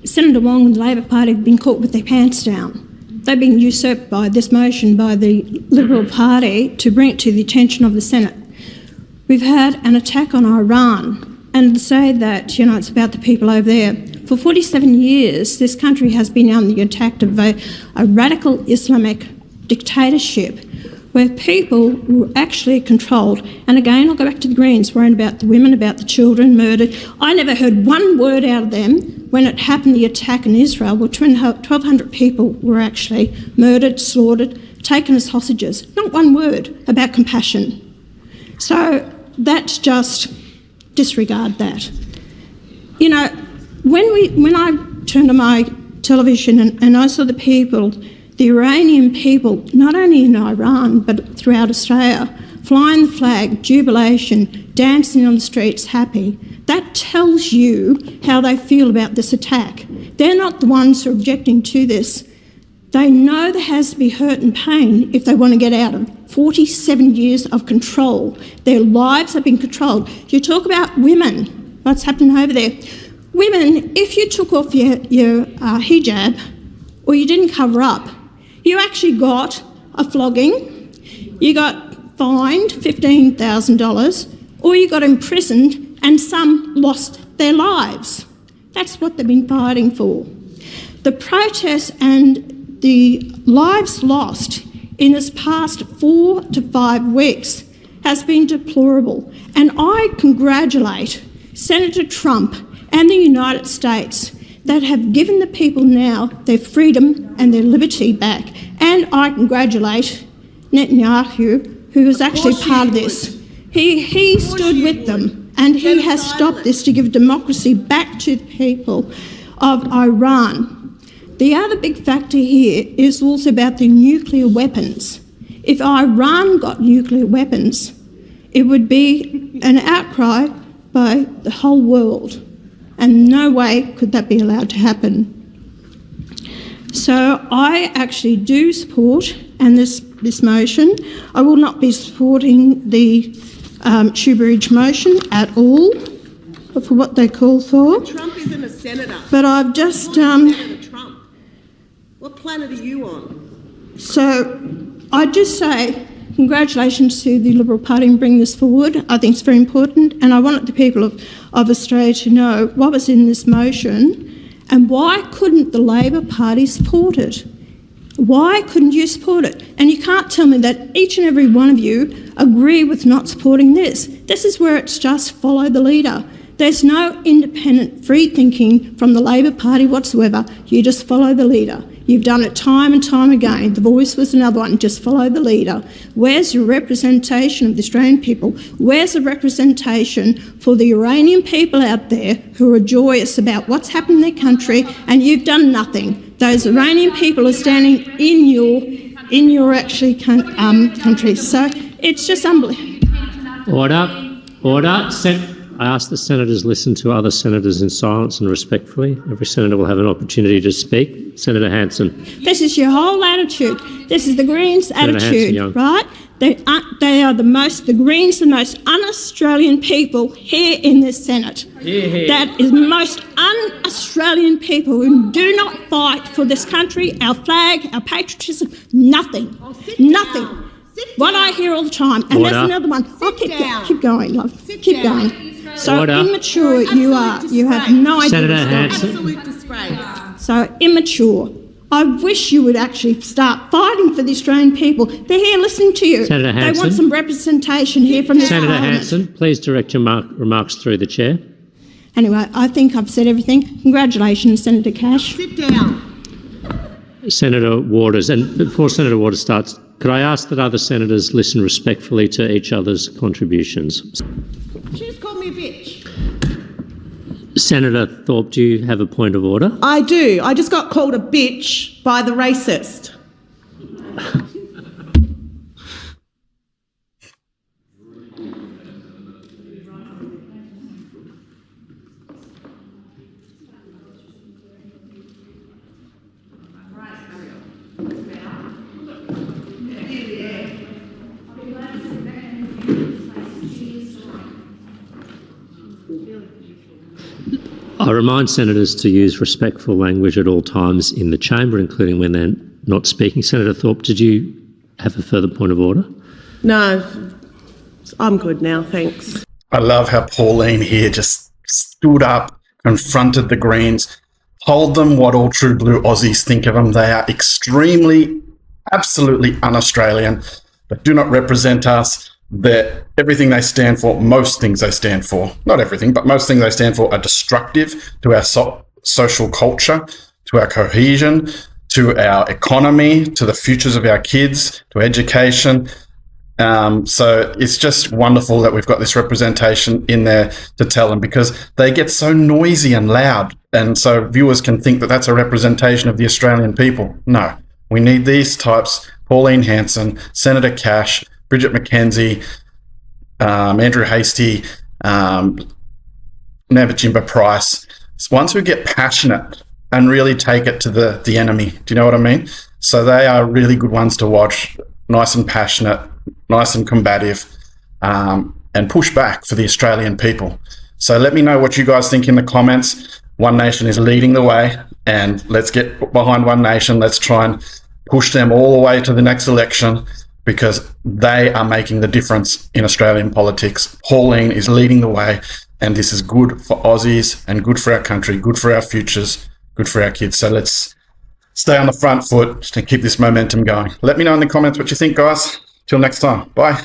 Senator Wong and the Labor Party have been caught with their pants down. They've been usurped by this motion by the Liberal Party to bring it to the attention of the Senate. We've had an attack on Iran, and to say that, it's about the people over there. For 47 years, this country has been under the attack of a radical Islamic dictatorship where people were actually controlled. And again, I'll go back to the Greens, worrying about the women, about the children murdered. I never heard one word out of them when it happened, the attack in Israel, where 1,200 people were actually murdered, slaughtered, taken as hostages. Not one word about compassion. So that's just disregard that. When I turned on my television and I saw the Iranian people, not only in Iran but throughout Australia, flying the flag, jubilation, dancing on the streets, happy, that tells you how they feel about this attack. They're not the ones who are objecting to this. They know there has to be hurt and pain if they want to get out of 47 years of control. Their lives have been controlled. You talk about women, what's happening over there. Women, if you took off your hijab or you didn't cover up, you actually got a flogging, you got fined $15,000, or you got imprisoned, and some lost their lives. That's what they've been fighting for. The protests and the lives lost in this past 4 to 5 weeks has been deplorable. And I congratulate Senator Trump and the United States that have given the people now their freedom and their liberty back. And I congratulate Netanyahu, who was actually part of this. He stood with them, and he has stopped this to give democracy back to the people of Iran. The other big factor here is also about the nuclear weapons. If Iran got nuclear weapons, it would be an outcry by the whole world. And no way could that be allowed to happen. So I actually do support this motion. I will not be supporting the Shoebridge motion at all for what they call for. Trump isn't a senator. But I've just... Senator Trump. What planet are you on? So I'd just say congratulations to the Liberal Party in bringing this forward. I think it's very important, and I want the people of Australia to know what was in this motion and why couldn't the Labor Party support it? Why couldn't you support it? And you can't tell me that each and every one of you agree with not supporting this. This is where it's just follow the leader. There's no independent free thinking from the Labor Party whatsoever. You just follow the leader. You've done it time and time again. The Voice was another one. Just follow the leader. Where's your representation of the Australian people? Where's the representation for the Iranian people out there who are joyous about what's happened in their country, and you've done nothing? Those Iranian people are standing in your actually country. So it's just unbelievable. Order. I ask the senators listen to other senators in silence and respectfully. Every senator will have an opportunity to speak. Senator Hanson. This is your whole attitude. This is the Greens' attitude, right? The Greens are the most un-Australian people here in this Senate. Yeah. That is most un-Australian people who do not fight for this country, our flag, our patriotism, nothing. Nothing. What I hear all the time. And Order. there's another one. Keep going, love. Keep going. So Order. immature you are. You have no idea. Senator what's going on. Hanson. Absolute disgrace. So immature. I wish you would actually start fighting for the Australian people. They're here listening to you. Senator Hanson. They want some representation here from this Senator Parliament. Hanson, please direct your remarks through the chair. Anyway, I think I've said everything. Congratulations, Senator Cash. Sit down. Senator Waters, and before Senator Waters starts, could I ask that other senators listen respectfully to each other's contributions? She just called me a bitch. Senator Thorpe, do you have a point of order? I do. I just got called a bitch by the racist. I remind senators to use respectful language at all times in the chamber, including when they're not speaking. Senator Thorpe, did you have a further point of order? No, I'm good now, thanks. I love how Pauline here just stood up, confronted the Greens, told them what all true blue Aussies think of them. They are extremely, absolutely un-Australian, but do not represent us. That everything they stand for, most things they stand for, not everything, but most things they stand for are destructive to our social culture, to our cohesion, to our economy, to the futures of our kids, to education. So it's just wonderful that we've got this representation in there to tell them, because they get so noisy and loud. And so viewers can think that that's a representation of the Australian people. No, we need these types, Pauline Hanson, Senator Cash, Bridget McKenzie, Andrew Hastie, Nabajimba Price, ones who get passionate and really take it to the enemy. Do you know what I mean? So they are really good ones to watch, nice and passionate, nice and combative, and push back for the Australian people. So let me know what you guys think in the comments. One Nation is leading the way, and let's get behind One Nation. Let's try and push them all the way to the next election, because they are making the difference in Australian politics. Pauline is leading the way, and this is good for Aussies and good for our country, good for our futures, good for our kids. So let's stay on the front foot and keep this momentum going. Let me know in the comments what you think, guys. Till next time. Bye.